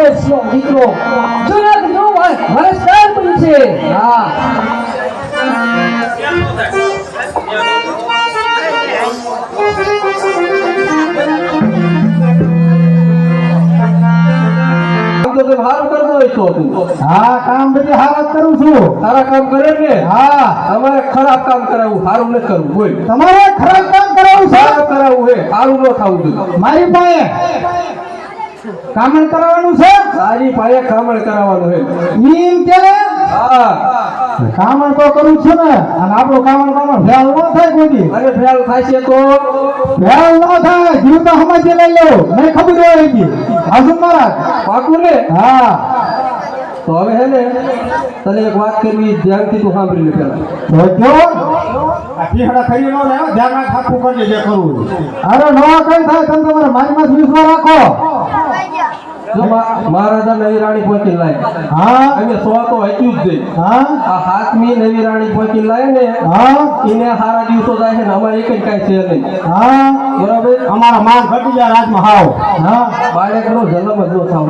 દેશનો દીકરો જુનાગઢનો વરસદાર બનશે. હા હારું કરતો હોય તો તું. હા કામ બધે હારા જ કરું છું. તારા કામ કરે ને. હા અમારે ખરાબ કામ કરાવવું, હારું ન કરવું. બોલ તમારે ખરાબ કામ કરાવવું છે. ખરાબ કરાવવું હે, હારું ન થવું જોઈએ. મારી પાસે કામણ કરાવવાનું છે. તારી પાસે કામણ કરાવવાનું હે. એમ કે હા કામણ તો કરું છું ને. અને આપણું કામણ ભેળ ન થાય કોઈ દી. અને ફેલ થાશે તો ભેળ ન થાય. જીવ તો સમજી લઈ લો. નહીં ખબર હોય ગઈ હાજુ મહારાજ. પાકું ને. હા તો હવે હે ને તને એક વાત કરવી, ધ્યાનથી તું સાંભળી લે પેલા. તો જો આ ટીહડા ખરી નો લેવા ધ્યાન રાખ ખાતું કરજે જે કરવું. અરે નવા કઈ થાય તમે તમારે મારી માં વિશ્વાસ રાખો. જો મહારાજા નવી રાણી પહોંચી લાય. હા અમે સો તો હચ્યું જ દે. હા આ હાથમી નવી રાણી પહોંચી લાય ને હા એને સારા દિવસો જાય છે ને અમારે એક જ કાંઈ છે નહીં. હા બરાબર. અમારા માન ઘટી જાય રાજમાં હાવ. હા બાળકનો જન્મ જ ન થાવ.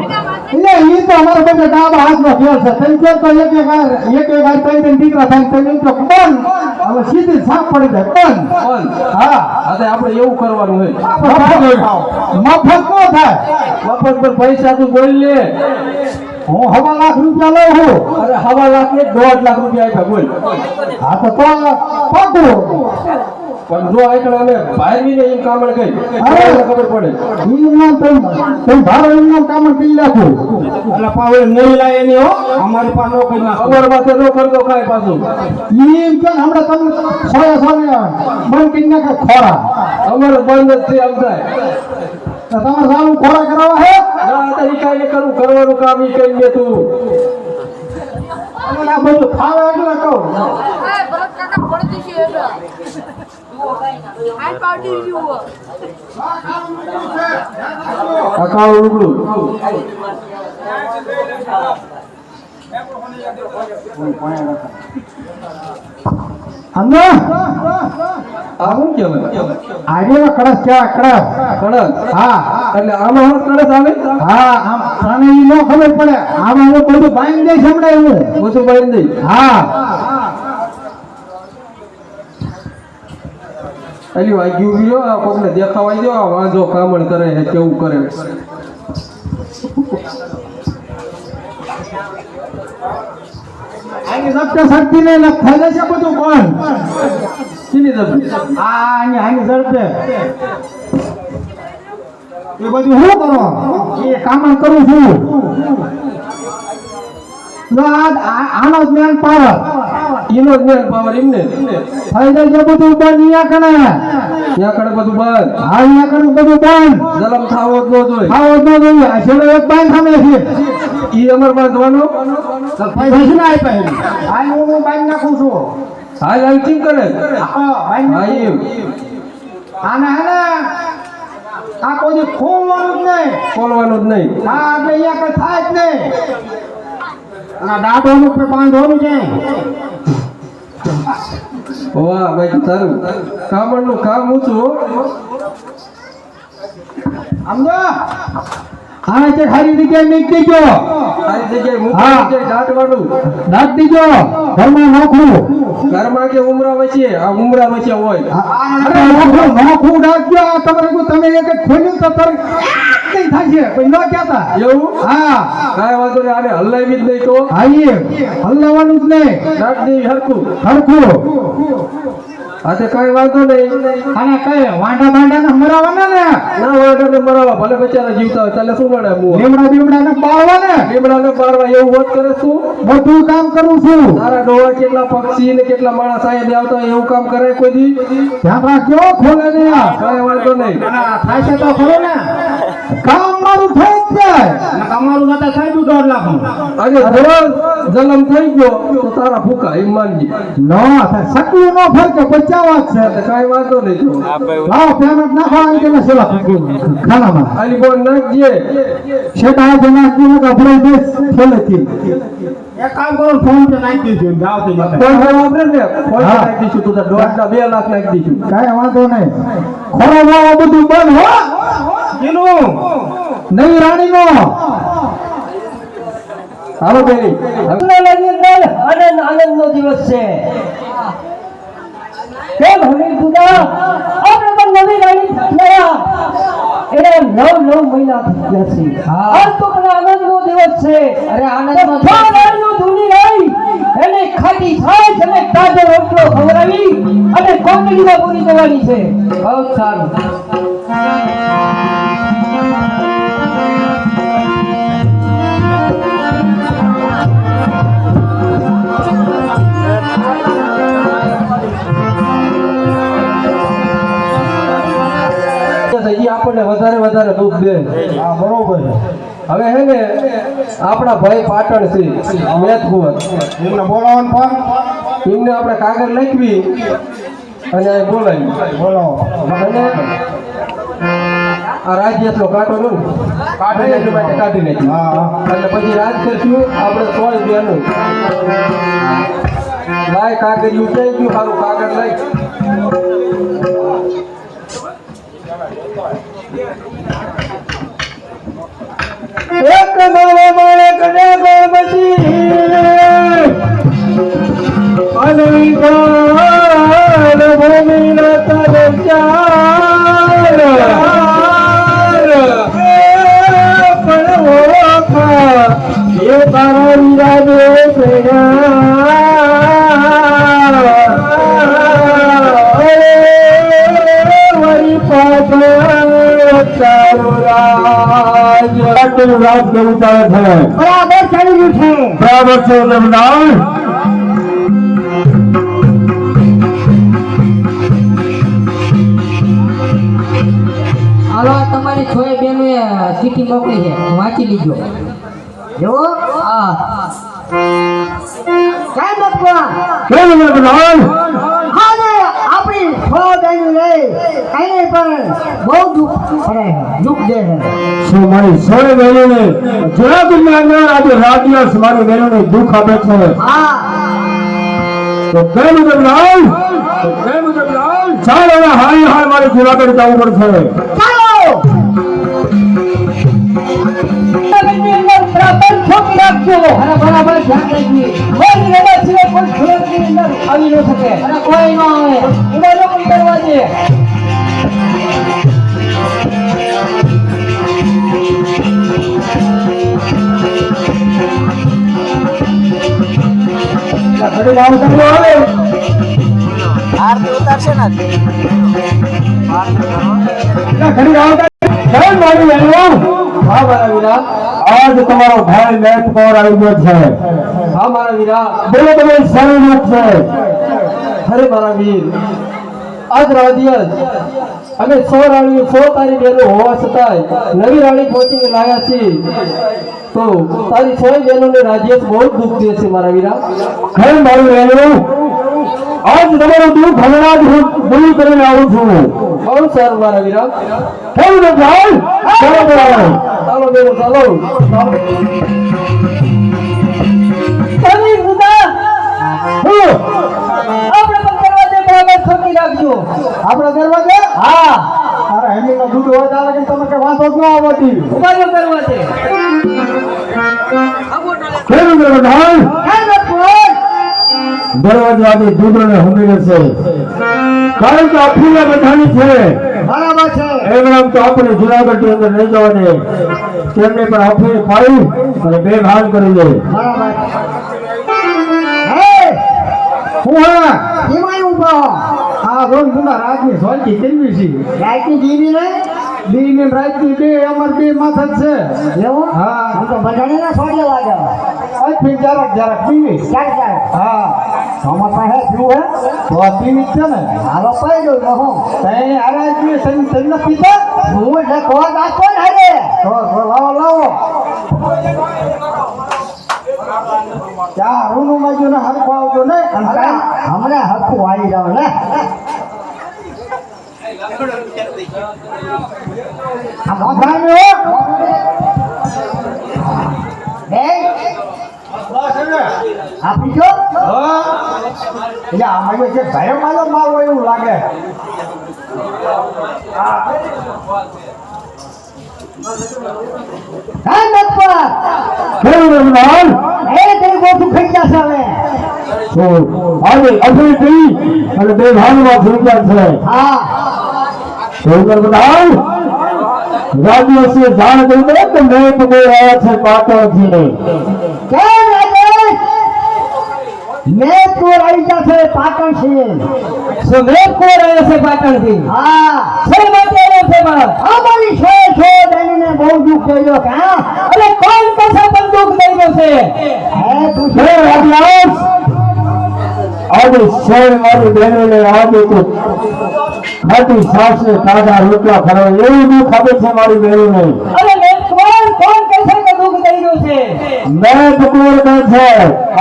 એટલે ઈ તો અમારા બધા ડાબા હાથનો ખેલ છે. તમે તો એક વાર ત્રણ દીકરા થાય તમે તો બંધ. હવે સીધી સાફ પડી જાય બંધ. પણ હા આજે આપણે એવું કરવાનું હોય. મફત ન થાય. મફત પર પૈસા તું બોલ લે. હું 1.5 લાખ રૂપિયા લઉં છું. અરે 1.5 લાખ ને 1.5 લાખ રૂપિયા આપ્યા બોલ. હા તો પાકું. પણ જો આકડે અમે ભાઈવીને એમ કામણ ગઈ ખબર પડે. તમે ભારો એમનો કામ કરી નાખો. એટલે પાવે નહીં લાય એની હો. અમારી પાસે નો કરી નાખો. અમારી પાસે નો કરતો કાય પાછું. એમ કે હમણાં તમે સોયા બંધ કરી નાખે ખોરા. અમારે બંધ જ છે આમ થાય. તમારે સારું ખોરા કરાવવા હે. ના તો ઈ કાંઈ કરવું, કરવાનું કામ ઈ કરી લે તું. આ બધું ખાવા એટલે કહું. ભરત કાકા પડતી છે એટલે આ પાર્ટી જેવું અકાળ ઉગડું. અમને આ શું કહેવાય? આગેનો કળશ કેવા કળશ. કળશ. હા એટલે આમાં હવે કળશ આવે. હા આમ તને ઈ નો ખબર પડે. આમાં હું બધું બાંધી દઈશ હમણાં હું. બધું બાંધી દઈ. હા અલી વાગ્યું ગયો આ કોકને દેખાવાય દો. આ વાંધો કામણ કરે છે કેવું કરે. આની રક્ત શક્તિ ને લખાઈ જશે બધું કોણ. શીની દબી. આની ઝડપે એ બધું શું કરો. એ કામ કરું છું. આનો જ મેન પાવર. ઈનો જ મેન પાવર એમને. થઈ જાય છે બધું બંધ. અહીંયા કણે ત્યાં કડે બધું બંધ. હા અહીંયા કણે બધું બંધ. જલમ થાવો જ ન જોઈએ. આવો જ ન જોઈએ. આ છેલ્લો એક બાંધ સામે છે. ઈ અમાર બાંધવાનો. પૈસા શું ના આપ્યા. આ હું બાંધ નાખું છું. હાલ હાલ કેમ કરે. હા બાંધ હા એમ. આને હે ને આ કોઈ ખોલવાનું જ નહીં. ખોલવાનું જ નહીં. હા આપણે અહીંયા કઈ થાય જ નહીં. અને દાડોનું બાંધવાનું છે. વાહ ભાઈ તારું કામણનું કામ ઊંચું. સમજો. આને તે ખાલી જગ્યાએ મૂકી દેજો. સારી જગ્યાએ મૂકી હા. જગ્યાએ દાટવાનું. દાટ દીજો. ઘરમાં નાખું. ઘરમાં કે ઉમરા વચ્ચે. આ ઉમરા વચ્ચે હોય. અરે નાખું રાખજો. તમે એક ખોલ્યું તો તરત નહીં થશે. કોઈ ન કહેતા. એવું. હા કાંઈ વાંધો નહીં. આને હલાવી જ નહીં તો આઈએ હલવાનું જ નહીં. દાટ દેવી હરખું. હરખું. હા તે કાંઈ વાંધો નહીં. અને કઈ વાંડા બાંડા મરાવાના ને. ના વાંઢાને મરાવા ભલે બચારા જીવતા હોય તાલે શું મળે. લીમડા બીમડા ને બાળવા ને. લીમડાને પાડવા એવું વાત કરે શું. બધું કામ કરું છું. તારા ડોળા કેટલા પક્ષી ને કેટલા માણસ સાહેબ આવતા હોય એવું કામ કરે કોઈ દી. ધ્યાન રાખજો. ખોલે ને કાંઈ વાંધો નહીં. થાય છે તો ખરું ને. કામ મારું થઈ જ જાય. તમારું નતા થઈ ગયું 1.5 લાખ. અને ધોરણ જન્મ થઈ ગયો તો તારા ભૂકા એમ માનજી. ના થાય સકલું ન ફરકે 50 છે. તો કાંઈ વાંધો નહીં. તો લાવો પેમેન્ટ નાખવાની કે સેવા ખાનામાં. આલી બોલ નાખજે. શેઠ આ નાખી ને ભરાઈ દેશ ખેલેથી. એક કામ કરો ફોન પે નાખી દીધું. જાવ તે ફોન પે વાપરે ને ફોન પે નાખી દઈશું. તું તાર 2 લાખ નાખી દઈશું. કાંઈ વાંધો નહીં. ખોરો બધું બંધ હો. નવી રાણીનો હાલો બેની અગ્નિની અંદર આનંદનો દિવસ છે કેમ હમીર ખુદા આપણે તો નવી રાણી થયા એને 9 મહિના થયા છે આજ તો પણ આનંદનો દિવસ છે અરે આનંદનો રાણીનો ધૂની રાઈ એને ખાટી છાશ અને તાજો રોટલો ખવડાવી અને કોકડીમાં પૂરી દેવાની છે બહુ સારું હજી આપણને વધારે દુઃખ દે હા બરોબર હવે હે ને આપણા ભાઈ પાટણ છે મેથપુર એમને બોલાવવાનું પણ એમને આપણે કાગળ લખવી અને બોલાવી બોલો અને આ રાજ્યનો કાંટો નો કાઢી નાખી માટે કાઢી નાખી હા એટલે પછી રાજ કરશું આપણે 100 રૂપિયાનું લાય કાગળ ઉચાઈ ગયું સારું કાગળ લઈ એક માળે માળે કને ગણપતિ અનવિધાન ભૂમિના તને ચાર પણ ઓખા એ તારા વિરાજે વરી પાછળ રાજ કેવું ચાલે છે બરાબર ચાલી રહ્યું છે બરાબર છે જમનાર હાલો તમારી છોય બેનોએ ચીઠી મોકલી છે વાંચી લીજો જો હા કેમ બપા કેમ જમનાર હાલે આપણી ફોડાઈ લે એને પણ બહુ દુઃખ પડે દુઃખ દે છે શું મારી સોય બહેનોને જુનાગઢના અંદર આજે રાજ્ય મારી બહેનોને દુઃખ આપે છે હા તો કેમ જમનાર ચાલો હવે હાય હાય મારે જુનાગઢ જવું પડશે ચાલો જમીનની અંદર બરાબર ઠોકી રાખજો અને બરાબર ધ્યાન રાખજો કોઈ રહેવા સિવાય કોઈ સુરતની અંદર આવી ન શકે અને કોઈ ન આવે એવા લોકો દરવાજે ઘડી લાવ કરવો આવે આરતી ઉતારશે ને ઘડી લાવ જય મારી બહેનો હા મારા વીરા આજ તમારો ભાઈ મેચ પર આવી ગયો છે હા મારા વીરા બોલો તમે સારું લોક છે અરે મારા વીર આજ રાજ્ય અમે 100 રાણીઓ 100 તારી બહેનો હોવા છતાંય નવી રાણી પહોંચીને લાયા છીએ તો તારી 100 બહેનોને રાજ્ય બહુ દુઃખ દે છે મારા વીરા હે મારી બહેનો આજ તમારું દુઃખ હમણાં જ હું દૂર કરીને આવું છું બહુ સારું મારા વીરા કેવું છે ભાઈ ચાલો બોલાવો ચાલો બેનો ચાલો સમીર ખુદા હું આપણે પણ દરવાજે બરાબર ઠોકી રાખજો આપણા દરવાજે હા અરે હેમીનો દૂધ હોય ચાલે કે તમે કે વાંધો જ ન આવતી ઉભારો દરવાજે કેવું છે ભાઈ કેમ બપા દરવાજા આજે દૂધને હમીરે છે કારણ કે અફીલા બધાની છે બરાબર છે એમણે તો આપણે જુનાગઢ ની અંદર નહીં જવાને તેમને પણ અફીર પાડી અને બે ભાન કરી દે બરાબર હે હું હા એમાં ઉભો આ રોજ ગુના રાજની સોલકી કેવી છે રાઈટની જીવી ને દી ને રાજની બે અમાર બે માથા જ છે એવું હા હું તો બધાને ના છોડે લાગે અફીર જરાક પીવી ચાલ ચાલ હા આમાં પાસે પીવું હે તો આ પીવી જ છે ને હાલો પાઈ દઉં ને હું તઈ આરાજ પીવે તને પીતા હું એટલે કોણ આ કોણ હારે તો લાવો લાવો ત્યાં રૂનું બાજુ ને હરખું આવજો ને હમણાં હરખું આવી જાવ ને આ મોઢાનું આપી જો આમાં જે ભય માલો માલ હોય એવું લાગે હા નટપર કેવું રમનાલ એ તેરી ગોઠું ખાઈ જશે હવે તો આજે અફરીદી અને બે ભાગમાં ફૂટતા છે હા કેવું રમનાલ રાજ્ય સે જાણ દે કે મેં તો કોઈ આયા છે પાટણથી નહીં કેમ રાજેશ મેઘપુર આવી જશે પાટણ છે સો મેઘપુર આવ્યો છે પાટણથી હા શેર માટે આવ્યો છે બાપ અમારી છો બેનીને બહુ દુઃખ થયો કે હા અરે કોણ કસે બંદૂક લઈ ગયો છે હે તું હે રાજ્યાસ આજે શહેર મારી બહેનોને આજે તો ખાટી સાસ ને તાજા રોટલા ખરાબ એવું દુઃખ આપે છે મારી બહેનોને અરે મેઘપુર કોણ કસે બંદૂક લઈ ગયો છે મેં ટકોર કહે છે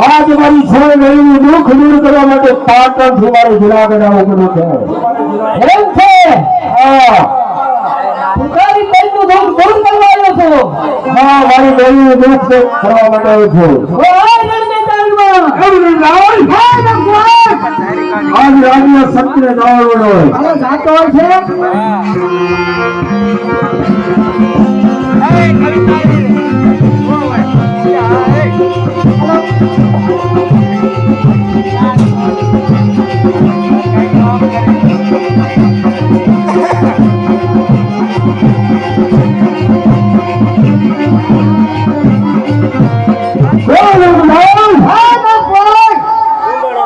આજ મારી શહેર બહેનનું દુઃખ દૂર કરવા માટે પાટણથી મારે જુનાગઢ આવવું પડ્યું છે એમ છે હા તું તારી બેનનું દુઃખ દૂર કરવા આવ્યો છો હા મારી બહેનનું દુઃખ દૂર કરવા માટે આવ્યો છું ઓ આ રણમેદાનમાં આજ રાજ્ય સત્ય દોડવાનો હોય અરે જાતો છે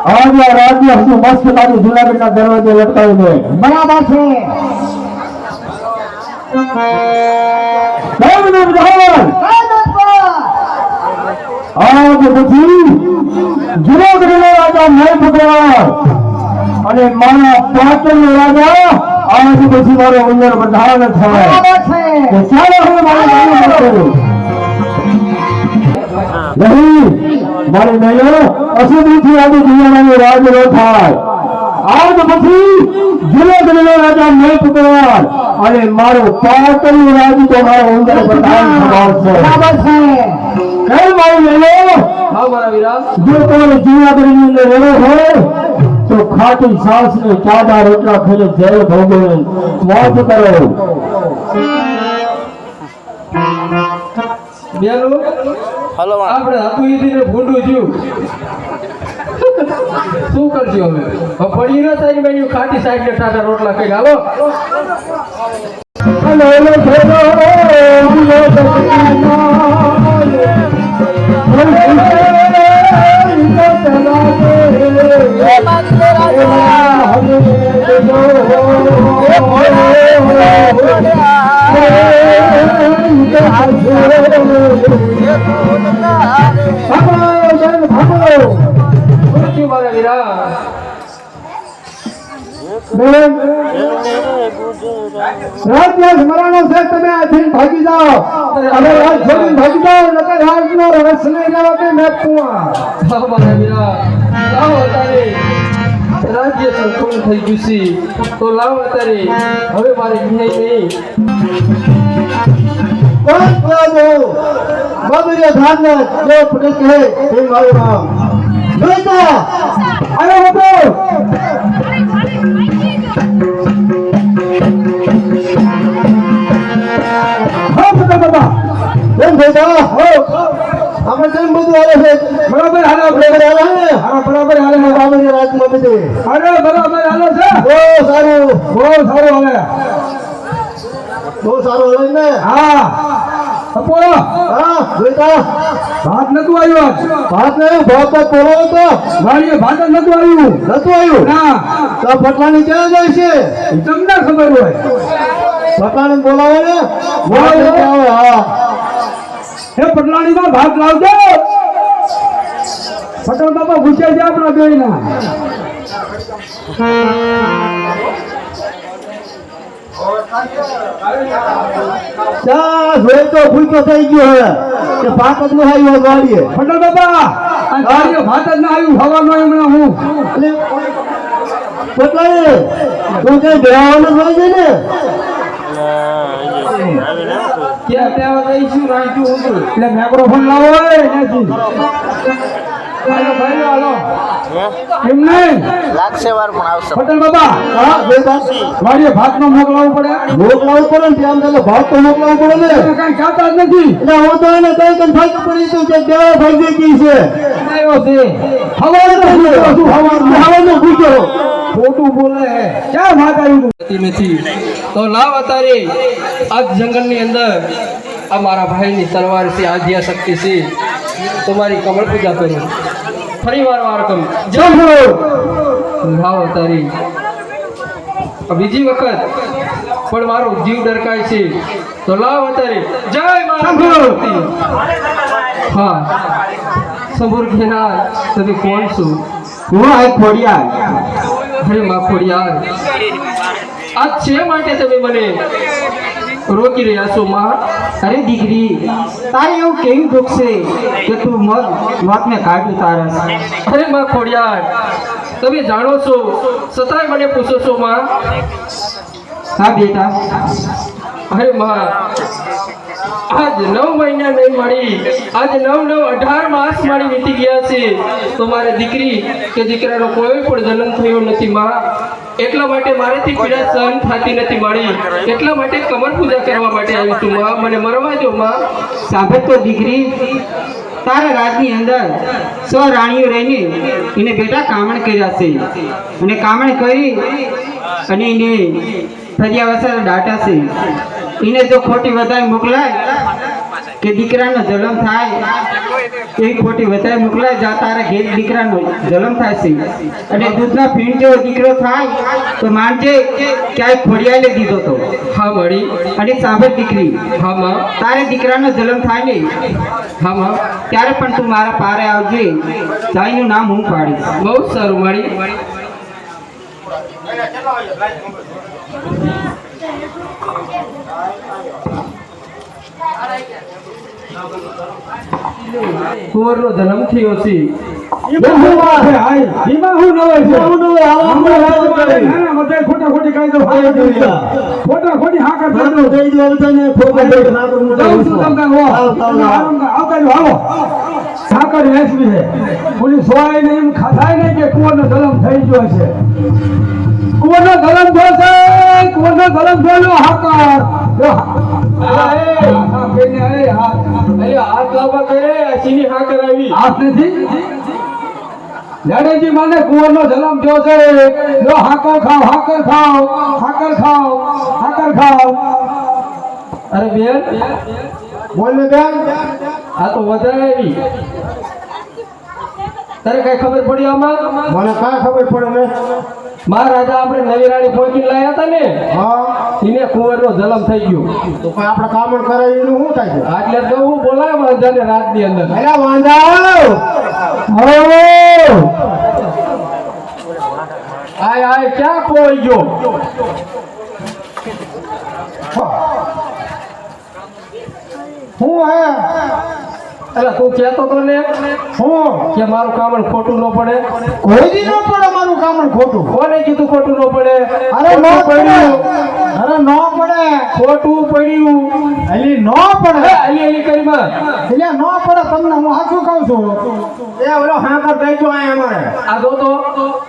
आज या राज्य हजू मस्त तारी जूनागढ़ ना दरवाजे लटकाई दे બરાબર છે आज પછી જૂનાગઢ નો રાજા મેં ભગવાન અને મારા પાટણ નો રાજા આજ પછી મારો ઉંદર બંધારણ થાય બરાબર છે તો ચાલો હવે મારે જાણવું પડશે નહીં મારી બહેનો અશુભથી આજે દુનિયાનો રાજ ન થાય આજ પછી જૂનાગઢનો રાજા મેં ભગવાન અને મારો પાટણનું રાજ તો મારો ઉંદર બંધારણ સંભાળશે બરાબર છે કઈ મારી બહેનો હા મારા વીરા જો તમારે જૂનાગઢની અંદર રહેવું હોય તો ખાટી સાસ ને ચાદા રોટલા ખાઈને જેલ ભોગવે મોજ કરો બેલો આપણે હતું ઈદીને ભૂંડું જ્યું શું કરજો હવે પડી ન થાય ને ભાઈ ખાટી સાઈડ ને ટાટા રોટલા ખાઈ હાલો શું મારા વીરા રાજ્ય સ્મરણો છે તમે આથી ભાગી જાઓ અને રાજ છોડીને ભાગી જાઓ નકર રાજનો રસ નહીં રહેવા દે મેં પુઆ હા મારા વીરા લાવો તારે રાજ્ય સંપૂર્ણ થઈ ગયું છે તો લાવો તારે હવે મારે ક્યાંય નહીં કોણ કહો બાબરીય ધારને જો પ્રદેશ કહે તે મારું નામ જોઈતા અરે બાબુ હા બાબા કેમ જોઈતા હો આપણે કેમ બધું આવે છે બરાબર હાલે બરાબર હાલે હા બરાબર હાલે બાબરીય રાજમાં બધે અરે બરાબર હાલે છે બહુ સારું હાલે બહુ સારું હાલે ને હા અપો હા જોઈતા ભાત નતું આવ્યું ભાત નહીં ભાત બોલાવો તો વાડીએ ભાત નતું આવ્યું ના તો પટલાની ક્યાં જાય છે તમને ખબર હોય પટલાની બોલાવો ને બોલાવો હા એ પટલાની માં ભાત લાવજો પટલ બાપા પૂછે છે આપણા બેયના જોઈ તો ભૂખો થઈ ગયો હે કે ભાત જ ન આવ્યું વાડીએ પટલ બાપા આ ગાડીએ ભાત જ ના આવ્યું હવાનું હમણાં હું પટલાએ તું કઈ બેવાનું હોય છે ને ક્યાં ત્યાં જઈશું રાંચું હતું એટલે માઇક્રોફોન લાવો હાલો ભાઈ હાલો એમ નહીં લાગશે વાર પણ આવશે પટેલ બાબા હા બેટા વાડીએ ભાત નો મોકલાવવું પડે ને ત્યાં પેલો ભાત તો મોકલાવવું પડે ને કઈ ખાતા જ નથી એટલે હું તો એને કઈ કઈ ફાઈટ પડી તું કે દેવા ભાઈ કી છે આવ્યો છે હવાનો ભૂખ્યો ખોટું બોલે હે ક્યાં ભાત આવ્યું નથી તો લાવ અત્યારે આ જંગલની અંદર આ મારા ભાઈની તલવાર છે આદ્યા શક્તિ છે તમારી કમળ પૂજા કરું ફરી વાર કરું જય હો લાવ અત્યારે બીજી વખત પણ મારો જીવ ડરકાય છે તો લાવ અત્યારે જય મારા હા સંભૂર ઘેનાર તમે કોણ છો હું આ ખોડિયા અરે માં ખોડિયાર આજ છે માટે તમે મને રોકી રહ્યા છો માં અરે દીકરી તારે એવું કેવું દુઃખ છે કે તું મોતને કાઢી તારસ અરે માં ખોડિયાર તમે જાણો છો છતાંય મને પૂછો છો માં હા બેટા અરે માં આજ 9 મહિના નહીં મળી આજ 18 માસ મારી વીતી ગયા છે તો મારે દીકરી કે દીકરાનો કોઈ પણ જન્મ થયો નથી માં એટલા માટે મારેથી પીડા સહન થતી નથી મારી એટલા માટે કમર પૂજા કરવા માટે આવી છું માં મને મરવા દો માં સાંભળ તો દીકરી તારા રાજની અંદર 100 રાણીઓ રહીને એને બેટા કામણ કર્યા છે અને કામણ કરી અને એને ફર્યા વસર દાટા છે એને જો ખોટી વધારે મોકલાય કે દીકરાનો જન્મ થાય એવી ખોટી વધારે મોકલાય જા તારા ઘેર દીકરાનો જન્મ થાય છે અને દૂધના ફીણ જેવો દીકરો થાય તો માનજે ક્યાંય ખોડિયાલે દીધો તો હા મળી અને સાંભળ દીકરી હા માં તારે દીકરાનો જન્મ થાય ને હા માં ત્યારે પણ તું મારા પારે આવજે તાઈનું નામ હું પાડીશ બહુ સારું મળી કુંવરનો જન્મ થયો છે ખોટી હા સાકર વેચવી છે પોલીસ હોય ને એમ થાય ને કે કુંવરનો જન્મ થઈ ગયો છે કુંવરનો જન્મ થયો છે કુંવરનો જન્મ થયો હાકર હાથ લાવવા કરે ચીની હા કરાવી હાથ નથી જાડેજી માને કુંવરનો જન્મ થયો છે લો હાકર ખાવ હાકર ખાવ હાકર ખાવ હાકર ખાવ અરે બેન બોલ ને બેન આ તો વધારે આવી તારે કઈ ખબર પડી આમાં મને કાંઈ ખબર પડે ને મહારાજા આપણે નવી રાણી પહોંચી લાયા હતા ને હા એને કુંવરનો જન્મ થઈ ગયો તો કોઈ આપણે કામણ કરાય એનું શું થાય છે એટલે તો હું બોલાય વાંધાને રાતની અંદર અલા વાંધા આય ક્યાં કોઈ ગયો હું હે અરે તું કહેતો તો ને હું કે મારું કામણ ખોટું ન પડે કોઈ દી ન પડે મારું કામણ ખોટું કોને કીધું ખોટું ન પડે અરે ન ખોટું પડે પડ્યું અરે ન પડે ખોટું પડ્યું અલી ન પડે અલી અલી કરીમાં એટલે ન પડે તમને હું સાચું કહું છું એ ઓલો હાકર દઈ દો આ અમારે આ જો તો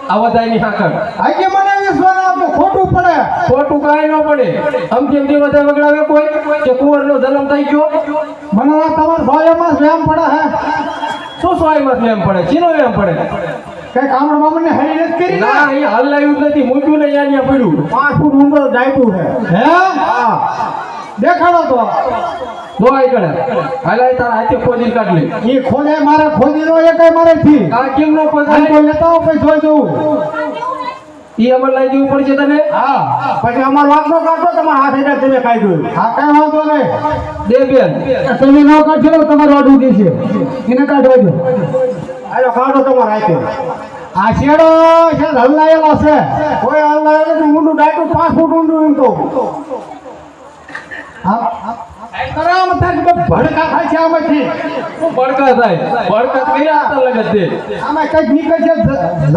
આ વધાયની હાકર આજે મને વિશ્વાસ આપો ખોટું પડે ખોટું કાંઈ ન પડે આમ કેમ જે બધા વગડાવે કોઈ કે કુંવરનો જન્મ થઈ ગયો મને આ તમારા ભાઈઓમાં વેમ પડે હે શું સ્વાયમાં એમ પડે ચીનો એમ પડે કઈ કામણ મામણ ને હરી નથી કરી ના એ હલાયું જ નથી મૂક્યું ને અહીંયા પડ્યું 5 ફૂટ ઊંડો ડાયટું છે હે હા દેખાડો તો દો આગળ હાલાય તારા હાથે ખોદી કાઢ લે એ ખોદે મારે ખોદી નો એક મારે થી આ કેમ નો આ ખોદાય કોઈ લેતા પછી જોઈ જવું ઈ અમર લઈ દેવું પડશે તને હા પછી અમાર વાત નો કાઢો તમારા હાથ હેઠળ તમે ખાઈ ગયું હા કઈ વાંધો નહીં દે બેન તમે ન કાઢશો તો તમારું અડું દેશે એને કાઢવા દો આલો કાઢો તમારા હાથે આ શેડો છે હલાયેલો છે કોઈ હલાયેલો નથી ઊંડું ડાયટું 5 ફૂટ ઊંડું એમ તો હા કરામ થાય ભડકા ખાય છે આમાંથી શું બળકા થાય બળકા કર્યા હતા લગત દે આમાં કઈક નીકળે છે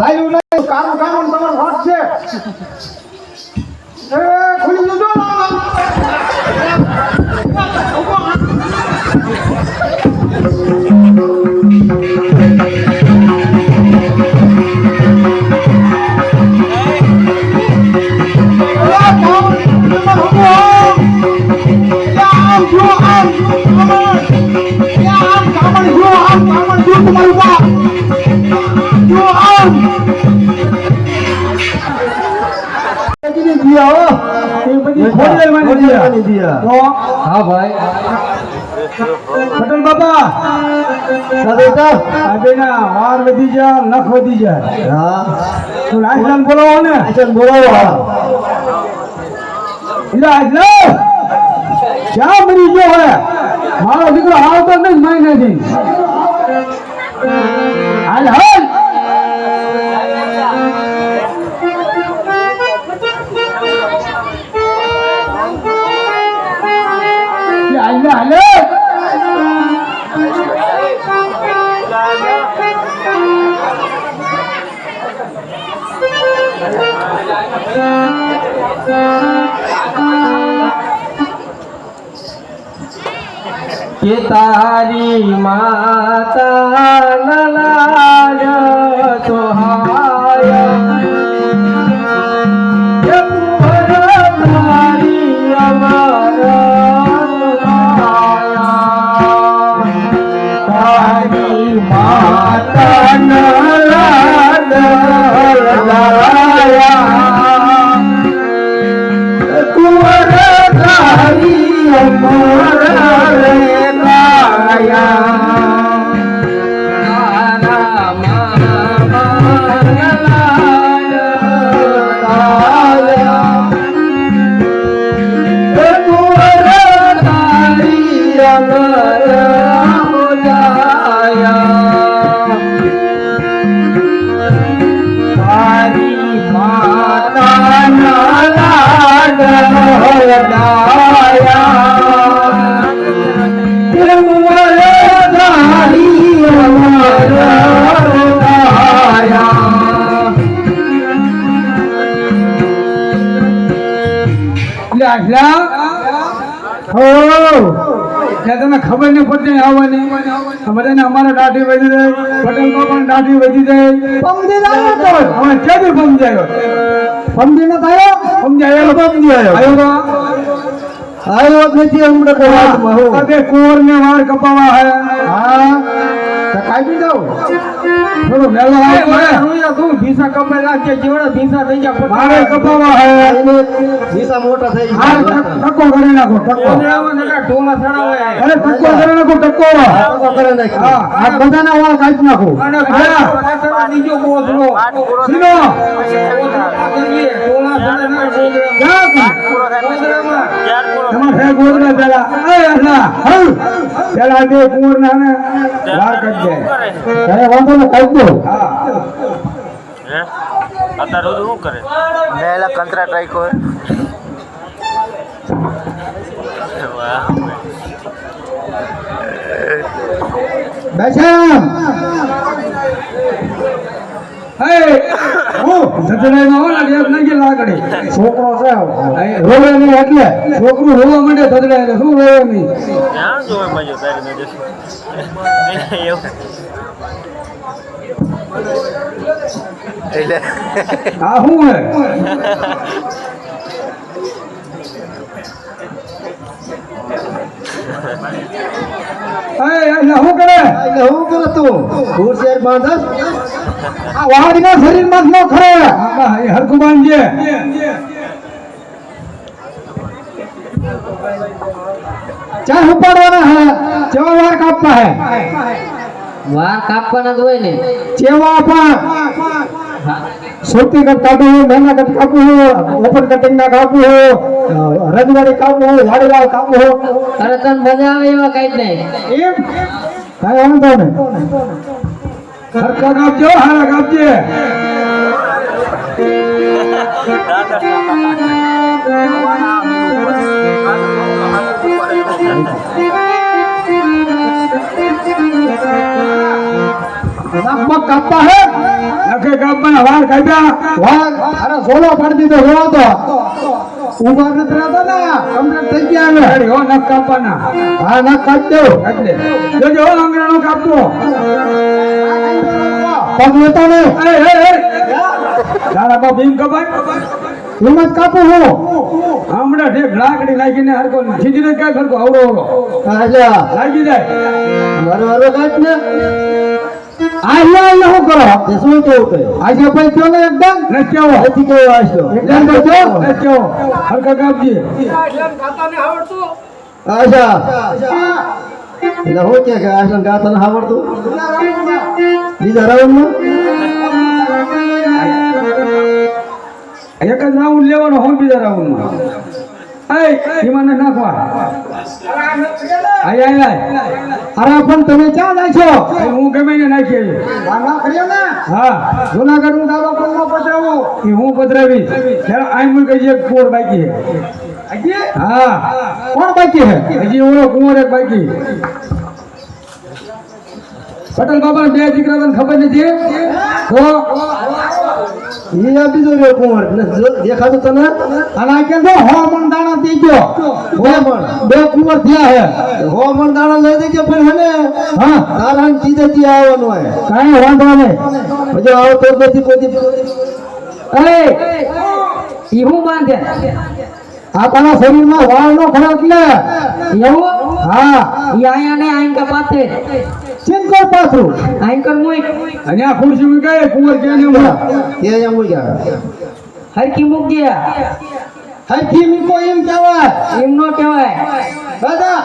લાયું નહીં કામ તમારો હાથ છે એ ખુલી જજો થોડી વાર માની દિયા તો હા ભાઈ પટેલ બાપા દાદા આ બેના વાર વધી જાય નખ વધી જાય હા તો આઈસલાન બોલાવો ને આઈસલાન બોલાવો એટલે આઈસલાન ક્યાં મરી ગયો હે મારો દીકરો આવતો નથી મહિનાથી હાલ હાલ હાલે હાલે કે તારી માતા નલાજ સોહાય કે પુહર તારી અમર તારી માતા નલાજ પુહર તારી અમર તમે ખબર નહીં પડતી આવવાની બધાને અમારે દાઢી વધી જાય પટેલ નો પણ દાઢી વધી જાય પમદી જાય તો હવે ક્યાંથી સમજાયો પમદી નો થયો સમજાયો પમદી આવ્યો આવ્યો નથી હમણાં કહેવા અબે કોર ને વાર કપાવા હે હા તો કાપી દઉં થોડો વેલો આવ્યો તું ભીસા કપાઈ લાગે જેવડા ભીસા થઈ ગયા મારે કપાવા હે ભીસા મોટા થઈ ગયા ટકો કરી નાખો ટકો ઢોમાં સડાવે અરે ટકો કરી નાખો ટકો કરી નાખો હા આ બધાના વાળ કાપી નાખો અને બીજો બોધરો સીનો ઢોલા સડાવે ગોદરા પેલા પેલા બે કુંવર ના વાર કરી દે વાંધો ને કહી દો અત્યારે શું કરે મેલા કંત્રા ટ્રાય કર બેસમ હે ઓ જતરાઈ નો ના દેખ નહી લાગડી છોકરો છે રોવે નહીં એટલે છોકરું રોવા માંડે ધડડાય શું રોવે નહીં ક્યાં જોવે મજો તારી મે દેખ એવું એટલે આ શું હે હું કરે તું ખુરશેર બાંધસ આ વાડીના શરીરમાં ન ખરે એ હરખું બાંધજે ચા ઉપાડવાના હે ચેવા વાર કાપવા હે વાર કાપવાના જ હોય ને ચેવા પણ સુરતી કટ કાપવું હોય મહેંગા કટ કાપવું હોય ઓપન કટિંગ ના કાપવું હોય રજવાડી કાપવું હોય વાડીવાળ કાપવું હોય અરે તને મજા આવે એવા કઈ નહીં એમ કાંઈ વાંધો નહીં સરખા કાપજો હારા કાપજે કાપવા હે નખે કાપવાના વાર કાપ્યા વાર અરે સોલો પાડી દીધો જોવો તો ઉભા નથી રહેતા ને કમ્પ્લીટ થઈ ગયા હવે હો નખ કાપવાના હા નખ કાપજો એટલે જોજો આંગળાનો કાપવો પગ લેતા ને તારા બાપ એમ કપાય એમ જ કાપું હું હમણાં ઠેક લાકડી લાગીને હરકો ખીચડી કાંઈ હરકો અવડો અવડો લાગી જાય મારો કાપ ને આ લ્યો શું કરો તે શું કેવું કે આજે ભાઈ કયો ને એકદમ ને કેવો નથી કેવું આશલો એકદમ તો કેવો ને કેવો હલકા કાપજી ખાતાને આવડતું આશા એટલે હું કે આશા ગાતા ન આવડતું બીજા રાઉન્ડમાં એક જ રાઉન્ડ લેવાનો હોય બીજા રાઉન્ડમાં ઈમાને નાખવા આય આય અરે પણ તમે ક્યાં નાખ્યો હું ગમે ને નાખી હા જુનાગઢ હું દાવા પણ ન પધરાવું એ હું પધરાવીશ ત્યારે આઈ મુલ કઈ એક કુંવર બાકી છે હા કોણ બાકી છે હજી ઓલો કુંવર એક બાકી પટેલ બાબા બે દીકરા તને ખબર નથી તો એ આપી દો રે કુંવર દેખાતું તને અને આ કેમ હો મણ દાણા દઈ ગયો બે કુંવર થયા હે હો મણ દાણા લઈ દેજે પણ હને હા તારા ચીજેથી આવવાનું હોય કાંઈ વાંધો નહીં પછી આવો તો નથી કોઈ ઈ હું બાંધે આપણા શરીરમાં વાળ નો ખરાબ એટલે એવું હા ઈ આયા ને આઈંકા પાતે ચિંકો પાછું આઈંકર મુઈ અને આ ખુરશી માં કઈ કુંવર કે ને તે એમ ગયા હરકી મૂક ગયા હરખી મીકો એમ કહેવાય એમ નો કહેવાય દાદા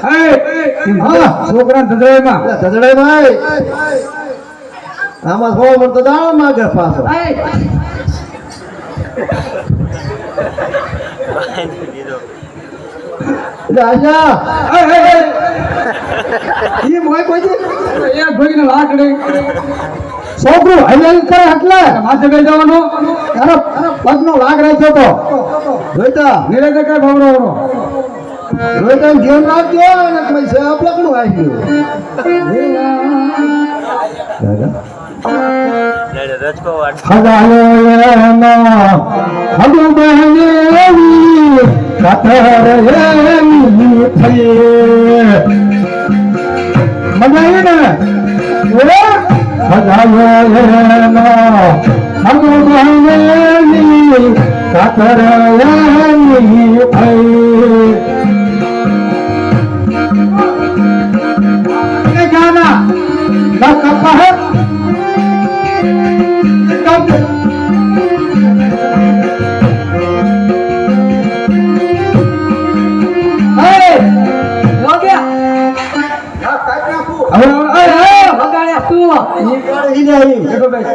હા છોકરા ધદરાઈમાં ધજડાઈ ભાઈ આમાં હો મણ તો દાણા માંગે પાછો દીધો એટલે આશા ઈ મોય કોઈ એક ભાઈ ને લાકડી છોકરું હલેલ કરે એટલે માથે કઈ જવાનું અરે પગનો લાગ રાખ્યો તો જોઈતા નીરજ કઈ ભવરો જોઈતા ધ્યાન રાખજો અને પૈસા આપલકણું આવી રજકો વાટ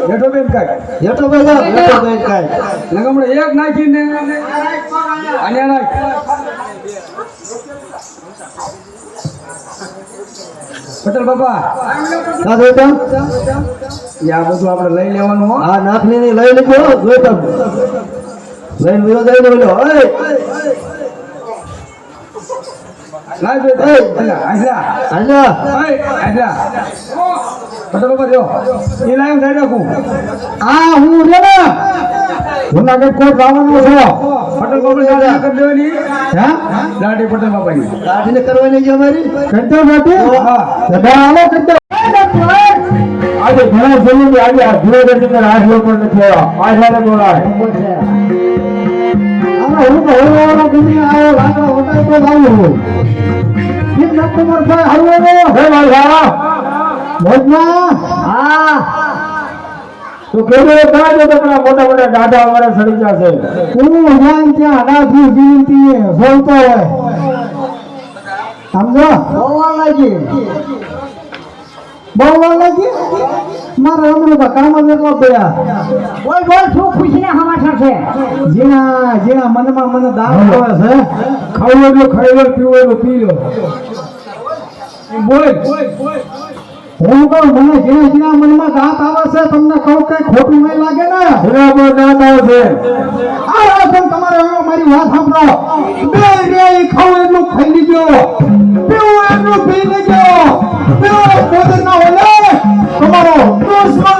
બેઠો બેન કાય જેટલો પૈસા જેટલો બેન કાય લગમણે એક નાખીને અને નાખ પટેલ બાપા કા જોઈતા આ બધું આપણે લઈ લેવાનું હો આ નાખની લઈ લીધો જોઈતા લઈને વિરો જઈને બોલ્યો ઓય લાઈ બે આજા આજા આજા પટેલ બાપા જો એ લાઈન થઈ રાખું આ હું રે ને જુનાગઢ કોર્ટ લાવવાનો છો પટેલ બાપા દાદી કરી દેવાની હા દાદી પટેલ બાપાની કાઢીને કરવાની છે અમારી કરતો નથી હા દાદા આવો કરતો આજે ઘણા સમય આજે આ જુનાગઢ ની રાજ લોકો નથી આશાને બોલાય આમાં હું તો હોવાનો ગમી આયો લાકડો હોતા તો લાવું કેમ ન તમાર ભાઈ હલવાનો હે મારા મોજમાં હા તો કેવો કાજો તકડા મોટા મોટા ગાડા અમારા સડી જશે હું જ્યાં ત્યાં અનાથી જીવતી બોલતો હોય સમજો બોલવા લાગી મારા હમણાં કામ જ એટલો ગયા બોલ બોલ શું ખુશીના સમાચાર છે જેના મનમાં મને દાવ આવે છે ખાવું એટલું ખાઈ લો પીવું એટલું પી લો બોલ હું કહું મને જેના મનમાં દાંત આવે છે તમને કહું કઈ ખોટું નહીં લાગે ને બરાબર દાંત આવે છે આ પણ તમારે હવે મારી વાત સાંભળો બે રે ખાવું એટલું ખાઈ લીધો પીવું એટલું પી લેજો ભોજન ના હોય તમારો દુશ્મન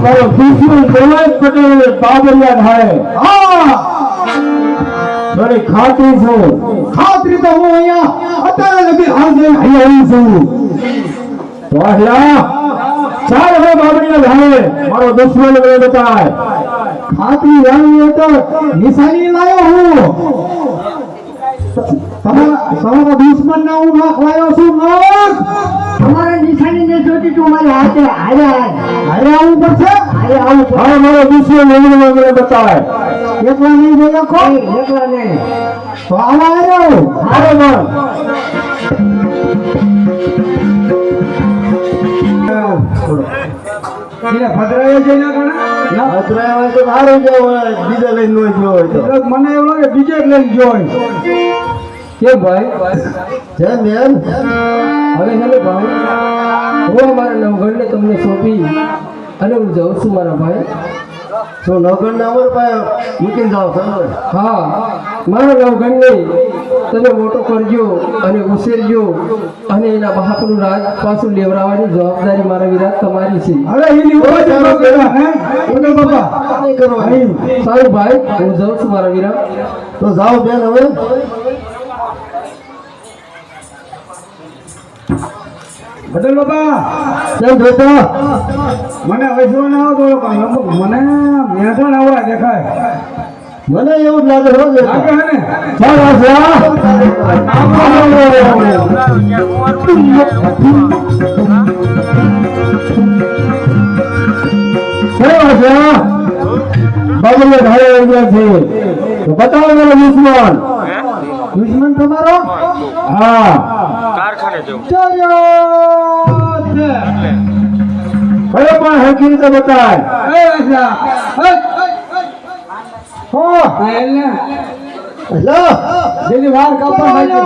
મારો દુશ્મન દોલાઈ પટેલ બાબરિયા થાય હા થોડી ખાતરી છું ખાતરી તો હું અહીંયા અત્યારે લગી હાજર આવી છું તો અહીંયા ચાર હવે બાબરિયા થાય મારો દુશ્મન મને બતાય ખાતરી રાણી તો નિશાની લાયો હું તમારા દુશ્મન ને હું નખવાયો છું નખ. અમારે નિશાની ને જોતી તું મારી હાથે હારે અરે આવું પડશે. હા મારો દુશ્મન મને બતાવે. એકલા નહીં બોલો કો. એકલા નહીં તો આવા આવ્યો હારે મન. ભદ્રાએ જઈને ભદ્રાએ તો સારું જ હોય, બીજા લઈને ન ગયો હોય તો. મને એવું લાગે બીજે જ લઈને ગયો હોય. કેમ ભાઈ જેમ બેન હવે હેલો ભાઈ હું અમારા નવગણને તમને સોંપી અને હું જાઉં છું મારા ભાઈ. તો નગર ને અમર પાસે મૂકીને જાઓ સમજો. હા મારા નવગણને તમે મોટો કરજો અને ઉછેરજો અને એના બાપનું રાજ પાછું લેવડાવવાની જવાબદારી મારા વિરાટ તમારી છે. હવે એની ઉપર જ ન કર્યા, હે? વગર બાપા. નહીં કરો અહીં. સારું ભાઈ હું જાઉં છું મારા વિરાટ. તો જાઓ બેન હવે. બદલ બાપા કેમ બેટા? મને વૈસવો ના આવતો પણ મને મેઠા નવરા દેખાય. મને એવું જ લાગે હો બેટા. લાગે હે ને? ચાલ આજા. બાબુને ઘરે આવી ગયા છે. તો બતાવો મને દુશ્મન. દુશ્મન તમારો? હા. કારખાને જવું. કયો પણ હરખી રીતે બતાય. એ રાજા, હો. આ એલને લો. જેની વાર કાપવા માંગે.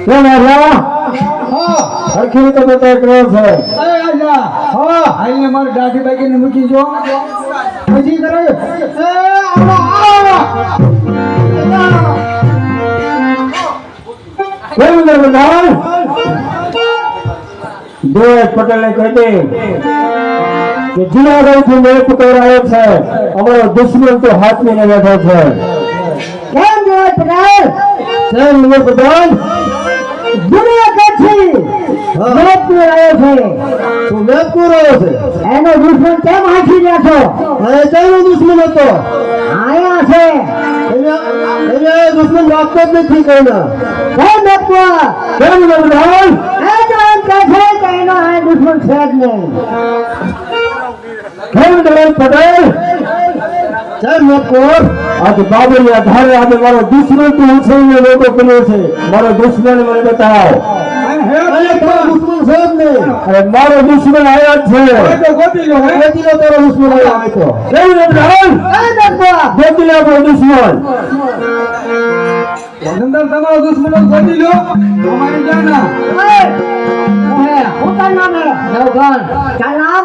લો રાજા. હા. હરખી રીતે બતાય કરો છે. એ રાજા, હા. આઈને મારી દાઢી બાકીને મૂકી જો. પછી કરે. એ આવો. કેમ છે બધા? દેવ પટેલને કહી કે જુનાગઢથી મેળ પકડાયો છે, અમારો દુશ્મન તો હાથમીને બેઠો છે. કેમ જોય પટેલ કેમ મેળ પટેલ? જુનાગઢથી મેઘપુર આવ્યો છે. તું મેઘપુર આવ્યો છે? એનો દુશ્મન કેમ હાંકી રહ્યા છો? અને કેનો દુશ્મન હતો? આયા છે એને દુશ્મન રાખતો જ નથી કોઈના. કેમ મેઘપુર કેમ મેળ પટેલ? એ તો એમ કહે છે કે એનો આ દુશ્મન છે જ નહીં. કેમ મેળ પટેલ? કેમ મેઘપુર? આજે બાબુની આધારે આજે મારો દુશ્મન તું ઉછળીને લોકો કર્યો છે. મારો દુશ્મન મને બતાવો. અને તારો દુશ્મન છે જ નહીં. અરે મારો દુશ્મન આવ્યા જ છે. તો ગોતી લો, હે? ગોતી લો તારો દુશ્મન આવ્યો હોય તો. કેમ મેઘપુર? ગોતી લો આપણો દુશ્મન. અંદર તમારો દુશ્મન ગોતી લો. અમારી જાના. હું તારું નામ હે નવગણ. તારું નામ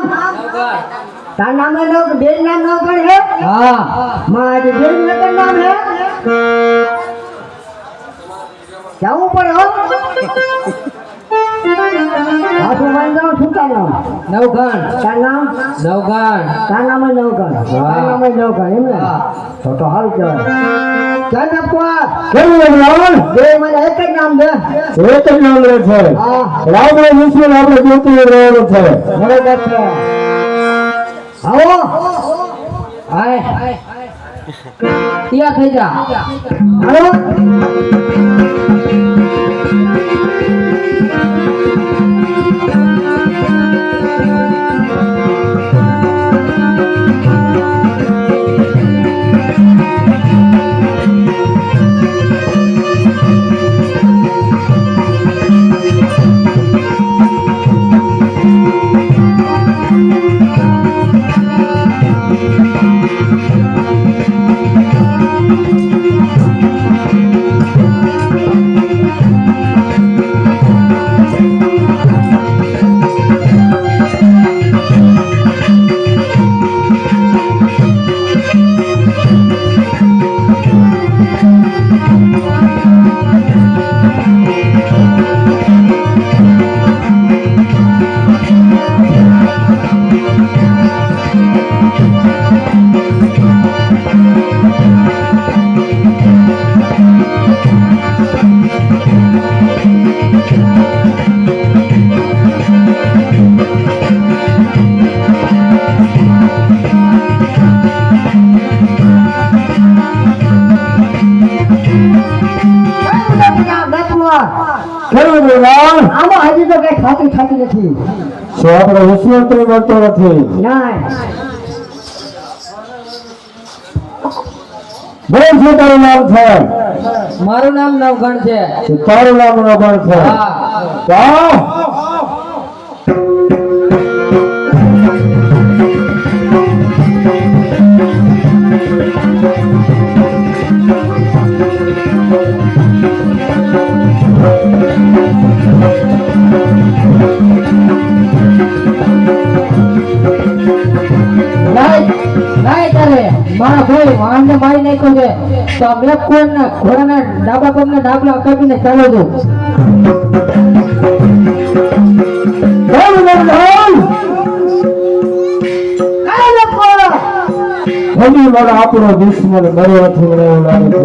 તારું નામ હે નવ બેન નામ નવગણ હે. હા મારી બેન નવગણ નામ હે. જવું પડે હો. આપું મારી નામ શું તારું નામ? નવગણ. તારું નામ નવગણ. તારું નામ હે નવગણ. તારું નામ હે નવગણ એમ ને? તો સારું કહેવાય. ચાલ આપવા કેમ મેઘપુર? બે મને એક જ નામ દે. એક જ નામ રહે છે. હા રાવણો દુશ્મન આપણે ગોતી રહેવાનો છે. બરોબર છે. આવો આય ત્યાં થઈ જા. આવો કેવું બોલા આમાં હજી તો કઈ ખાતી ખાતી નથી. શું આપણો વિશ્વાસ તો મળતો નથી? ના બોલ શું તારું નામ છે? મારું નામ નવગણ છે. તારું નામ નવગણ છે? હા. મારા ભાઈ વાહનને મારી નાખ્યો છે તો મેં કોણના ઘોડાના ડાબા પગના ડાબલા કાપીને ચાલો દઉં. હજી મારો આપણો દુશ્મન મર્યો નથી મને એવું લાગે છે.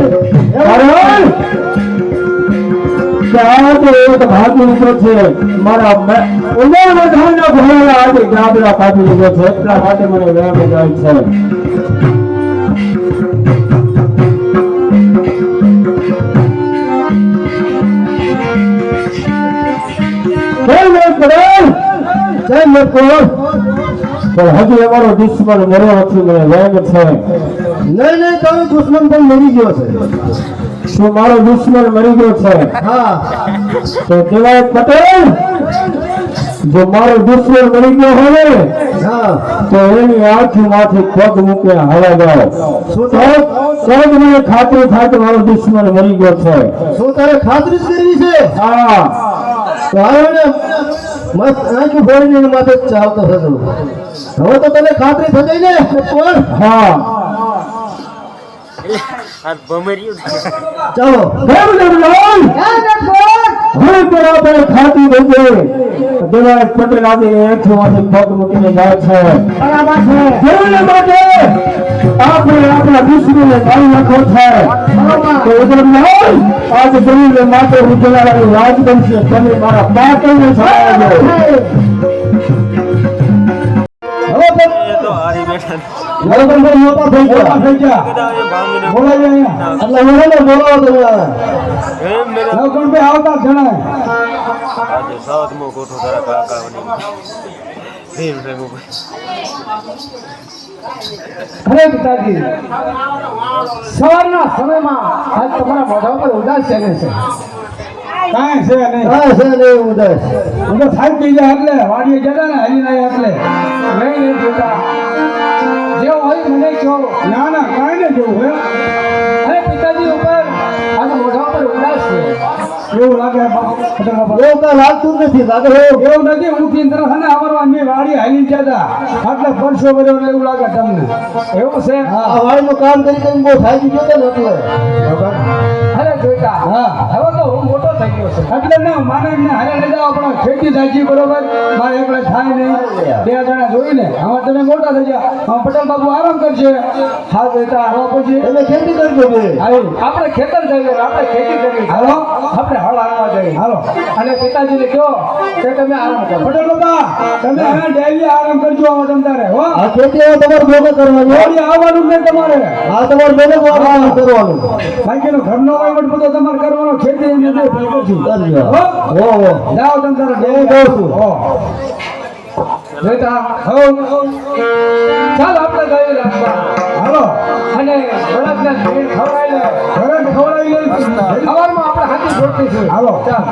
આજે એક ભાગી લીધો છે મારા ઉમરના ઘોડા આજે ગાબડા કાપી લીધો છે એટલા માટે મને વેમ જાય છે. હજી અમારો દુશ્મન મર્યો નથી મને વેમ છે. નહીં તારો દુશ્મન પણ મરી ગયો છે. શું મારો દુશ્મન મરી ગયો છે? હા. તો દેવાય પટેલ જો મારો દુશ્મન મરી ગયો હોય તો એની આંખી માંથી પગ મૂકે હવા જાઓ તો જ મને ખાતરી થાય કે મારો દુશ્મન મરી ગયો છે. શું તારે ખાતરી કરવી છે? હા. તો મસ્ત આંખી ફોડીને માથે ચાલતો થતો હવે તો તને ખાતરી થઈ ગઈ ને કોણ? હા. આ ભમર્યું ચાલો હવે બરાબર ખાતી દેજે. દેવાય પટેલ આજે આંખોમાંથી પગ મૂકીને જાય છે. જેને માટે આપણે આપણા દુશ્મનને મારી નાખો છે તો ઉધર નહીં આજે જમીને માટે ઉજળાની રાજ બનશે. તમે મારા પાટણને છોડાવજો. એ તો હારી બેઠા મોટા થઈ ગયા કદાચ એ ભાંગીને બોલાવી અહીંયા એટલે મને બોલાવો તમે એમ મેરા નવગણભાઈ આવતા જણાય. આજે સાતમો કોઠો તારા કાકાની ફેર રેગો અરે પિતાજી સવારના સમયમાં આજ તમારા મોઢા પર ઉદાસ છે ને છે. કાંઈ છે નહીં ઉદાસ હું તો થાકી ગયા એટલે વાડીએ ગયા ને હરી નહીં એટલે નહીં જોતા જેવું હોય મને કહો. ના ના કાંઈ નહીં જોવું હે અરે પિતાજી ઉપર આજ મોઢા પર ઉદાસ છે. એવું લાગે એવું કાંઈ લાગતું નથી લાગે એવું નથી ઉઠીને તરફ અને આવરવા મેં વાડી હાલી જતા આટલે પરસો બધો એવું લાગે તમને એવું છે? આ વાડીનું કામ કરી કરીને બહુ થાકી ગયો ને એટલે અરે જોઈતા હા. હવે તો હું મોટો થઈ ગયો છે. એટલે ના માને ને હારે લઈ જાઓ પણ ખેતી થાકી બરોબર મારે એકલા થાય નહીં બે જણા જોઈને આમાં તમે મોટા થઈ ગયા પટેલ બાબુ આરામ કરશે હા બેટા આવા પછી તમે ખેતી કરજો બે આપણે ખેતર જઈએ આપણે ખેતી કરવી હાલો આપણે હળ હાલવા જઈએ. હાલો અને પિતાજીને કહો કે તમે આરામ કરો. પટેલ બાબા તમે હવે ડેલી આરામ કરજો આવા તમ તારે હો આ ખેતી તમારે ભેગો કરવાની આવવાનું નહીં તમારે હા તમારે ભેગો આરામ કરવાનું બાકીનો ઘરનો વહીવટ બધો તમારે કરવાનો ખેતી એની રીતે ભેગો છું હો જાઓ તમ તારે ડેલી જાઉં છું હો બેટા હો ચાલ આપણે જઈએ રાખવા. હાલો અને બળદને ભેળ ખવડાવી લે. ઘરે ખવડાવી લઈશું સવારમાં આપણે હાથી જોડતી છે. હાલો ચાલ